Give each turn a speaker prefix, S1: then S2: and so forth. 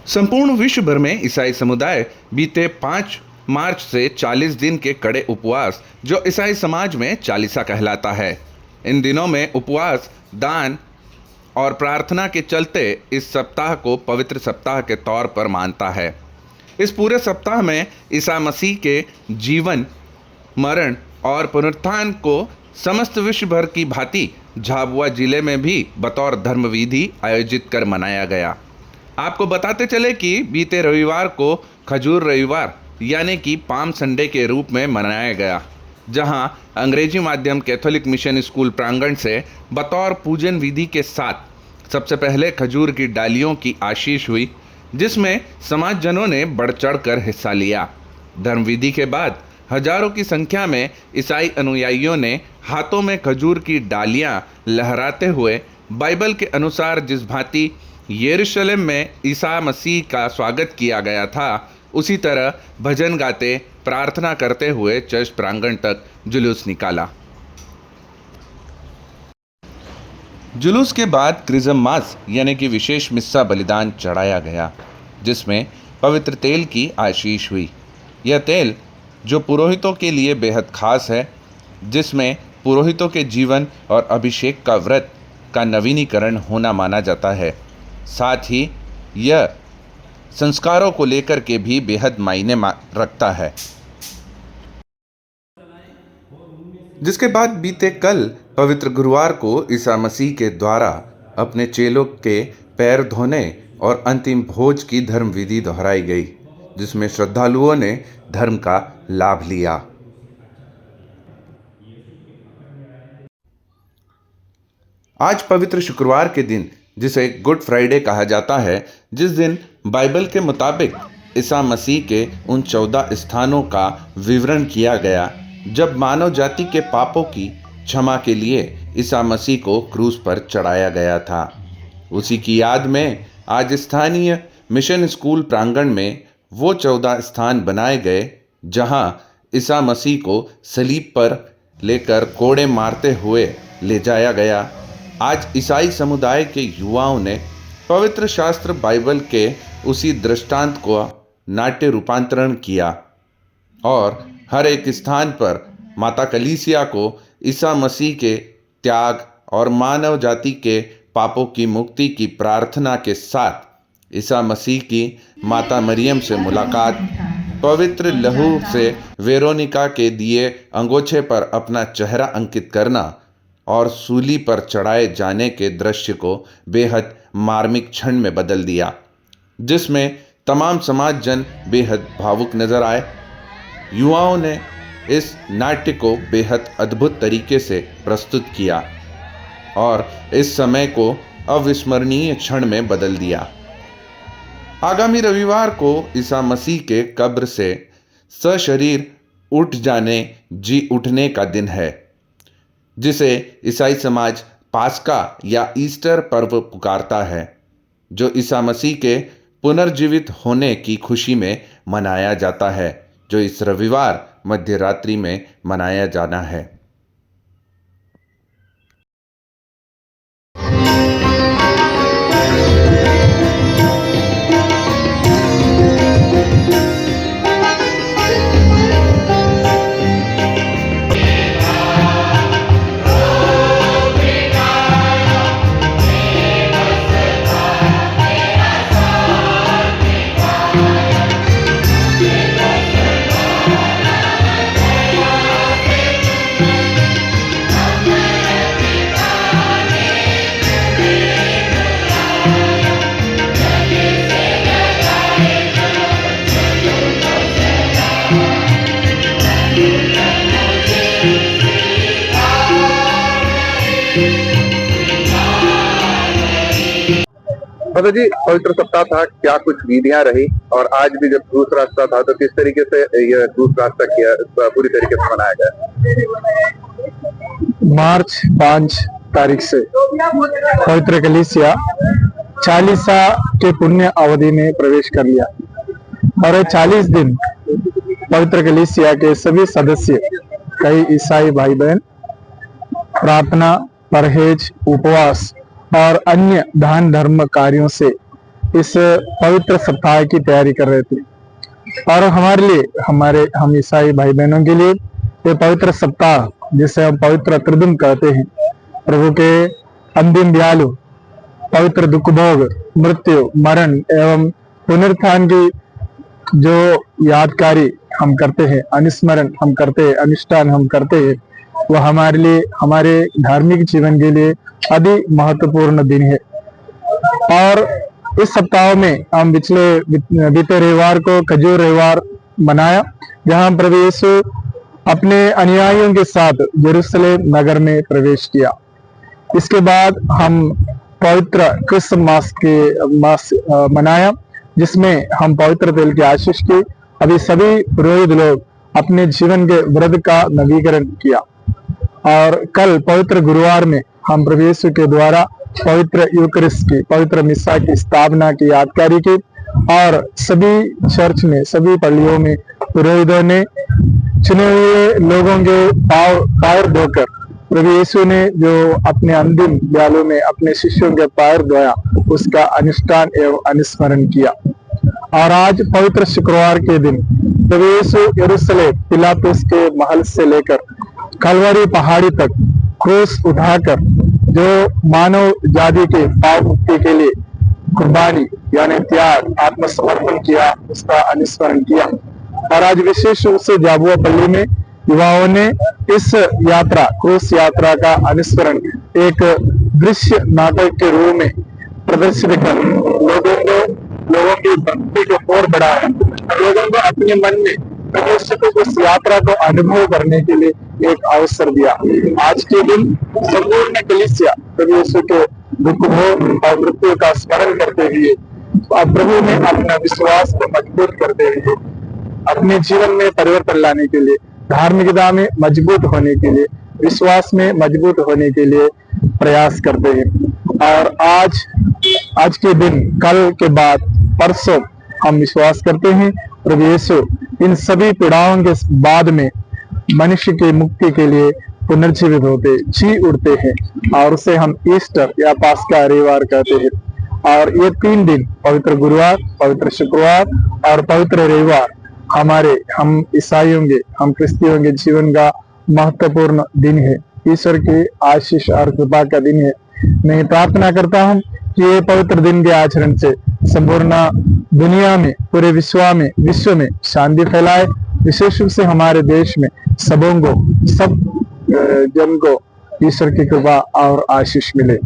S1: संपूर्ण विश्व भर में ईसाई समुदाय बीते 5 मार्च से 40 दिन के कड़े उपवास, जो ईसाई समाज में चालीसा कहलाता है। इन दिनों में उपवास, दान और प्रार्थना के चलते इस सप्ताह को पवित्र सप्ताह के तौर पर मानता है। इस पूरे सप्ताह में ईसा मसीह के जीवन, मरण और पुनरुत्थान को समस्त विश्व भर की भांति झाबुआ जिले में भी बतौर धर्मविधि आयोजित कर मनाया गया। आपको बताते चले कि बीते रविवार को खजूर रविवार यानी कि पाम संडे के रूप में मनाया गया, जहां अंग्रेजी माध्यम कैथोलिक मिशन स्कूल प्रांगण से बतौर पूजन विधि के साथ सबसे पहले खजूर की डालियों की आशीष हुई, जिसमें समाजजनों ने बढ़ चढ़ कर हिस्सा लिया। धर्म विधि के बाद हजारों की संख्या में ईसाई अनुयायियों ने हाथों में खजूर की डालियां लहराते हुए बाइबल के अनुसार जिस भांति यरूशलेम में ईसा मसीह का स्वागत किया गया था, उसी तरह भजन गाते, प्रार्थना करते हुए चर्च प्रांगण तक जुलूस निकाला। जुलूस के बाद क्रिसमस यानी कि विशेष मिस्सा बलिदान चढ़ाया गया, जिसमें पवित्र तेल की आशीष हुई। यह तेल जो पुरोहितों के लिए बेहद खास है, जिसमें पुरोहितों के जीवन और अभिषेक का व्रत का नवीनीकरण होना माना जाता है। साथ ही यह संस्कारों को लेकर के भी बेहद मायने रखता है। जिसके बाद बीते कल पवित्र गुरुवार को ईसा मसीह के द्वारा अपने चेलों के पैर धोने और अंतिम भोज की धर्म विधि दोहराई गई, जिसमें श्रद्धालुओं ने धर्म का लाभ लिया। आज पवित्र शुक्रवार के दिन, जिसे गुड फ्राइडे कहा जाता है, जिस दिन बाइबल के मुताबिक ईसा मसीह के उन 14 स्थानों का विवरण किया गया जब मानव जाति के पापों की क्षमा के लिए ईसा मसीह को क्रूस पर चढ़ाया गया था, उसी की याद में आज स्थानीय मिशन स्कूल प्रांगण में वो 14 स्थान बनाए गए जहां ईसा मसीह को सलीब पर लेकर कोड़े मारते हुए ले जाया गया। आज ईसाई समुदाय के युवाओं ने पवित्र शास्त्र बाइबल के उसी दृष्टांत को नाट्य रूपांतरण किया और हर एक स्थान पर माता कलीसिया को ईसा मसीह के त्याग और मानव जाति के पापों की मुक्ति की प्रार्थना के साथ ईसा मसीह की माता मरियम से मुलाकात, पवित्र लहू से वेरोनिका के दिए अंगोछे पर अपना चेहरा अंकित करना और सूली पर चढ़ाए जाने के दृश्य को बेहद मार्मिक क्षण में बदल दिया, जिसमें तमाम समाज जन बेहद भावुक नजर आए। युवाओं ने इस नाट्य को बेहद अद्भुत तरीके से प्रस्तुत किया और इस समय को अविस्मरणीय क्षण में बदल दिया। आगामी रविवार को ईसा मसीह के कब्र से सशरीर उठ जाने, जी उठने का दिन है, जिसे ईसाई समाज पास्का या ईस्टर पर्व पुकारता है, जो ईसा मसीह के पुनर्जीवित होने की खुशी में मनाया जाता है, जो इस रविवार मध्य रात्रि में मनाया जाना है।
S2: मतलब जी, पवित्र सप्ताह था, क्या कुछ विधियां रही और आज भी जब क्रूस रास्ता था तो किस तरीके से यह क्रूस रास्ता किया पूरी तरीके से मनाया गया?
S3: मार्च 5 तारीख से पवित्र कलीसिया चालीसा के पुण्य अवधि में प्रवेश कर लिया और ये 40 दिन पवित्र कलीसिया के सभी सदस्य, कई ईसाई भाई बहन, प्रार्थना, परहेज, उपवास और अन्य दान धर्म कार्यों से इस पवित्र सप्ताह की तैयारी कर रहे थे। और हमारे लिए हम ईसाई भाई बहनों के लिए ये पवित्र सप्ताह, जिसे हम पवित्र त्रिदुम कहते हैं, प्रभु के अंतिम दयालु पवित्र दुख भोग, मृत्यु, मरण एवं पुनरुत्थान की जो यादकारी हम करते हैं, अनुस्मरण हम करते हैं, अनुष्ठान हम करते हैं, वह हमारे लिए, हमारे धार्मिक जीवन के लिए अति महत्वपूर्ण दिन है। और इस सप्ताह में हम बीते रविवार को खजूर रविवार मनाया, जहां प्रभु यीशु अपने अनुयायियों के साथ यरूशलेम नगर में प्रवेश किया। इसके बाद हम पवित्र क्रिसमस मास मनाया, जिसमें हम पवित्र तेल की आशीष की। अभी सभी पुरोहित लोग अपने जीवन के व्रत का नवीकरण किया। और कल पवित्र गुरुवार में हम प्रभु यीशु के द्वारा पवित्र यूकरिस्ट की, पवित्र मिस्सा की स्थापना की यादगारी की। और सभी चर्च में, सभी पल्लियों में पुरोहितों ने चुने हुए लोगों के पैर धोकर प्रभु यीशु ने जो अपने अंतिम दयालु में अपने शिष्यों के पैर धोया, उसका अनुष्ठान एवं अनुस्मरण किया। और आज पवित्र शुक्रवार के दिन प्रभु यीशु यरूशलेम पिलातुस के महल से लेकर कलवरी पहाड़ी तक क्रूस उठाकर जो मानव जाति के पाप मुक्ति के लिए कुर्बानी यानी त्याग, आत्मसमर्पण किया, उसका अनुस्मरण किया। और आज विशेष रूप से जाबुआ पल्ली में युवाओं ने इस यात्रा, क्रूस यात्रा का अनुस्मरण एक दृश्य नाटक के रूप में प्रदर्शित कर लोगों की भक्ति को और बढ़ाया, लोगों को अपने मन में उस यात्रा को अनुभव करने के लिए एक अवसर दिया। आज के दिन संपूर्ण कलीसिया प्रभु यीशु के दुख भोग और मृत्यु का स्मरण करते हुए, प्रभु में अपना विश्वास को मजबूत करते हुए, अपने जीवन में परिवर्तन लाने के लिए, धार्मिकता में मजबूत होने के लिए, विश्वास में मजबूत होने के लिए प्रयास करते हैं। और आज के दिन, कल के बाद परसों हम विश्वास करते हैं प्रभु यीशु इन सभी पीड़ाओं के बाद में मनुष्य की मुक्ति के लिए पुनर्जीवित होते, जी उठते हैं। और उसे हम ईस्टर या पास्का रविवार कहते हैं। और ये 3 दिन, पवित्र गुरुवार, पवित्र शुक्रवार और पवित्र रविवार, हम ईसाइयों के, हम क्रिस्तियों के जीवन का महत्वपूर्ण दिन है। ईश्वर की आशीष और कृपा का दिन है। मैं प्रार्थना करता हूँ कि ये पवित्र दिन के आचरण से संपूर्ण दुनिया में, पूरे विश्व में शांति फैलाए। विशेष रूप से हमारे देश में सब जन को ईश्वर की कृपा और आशीष मिले।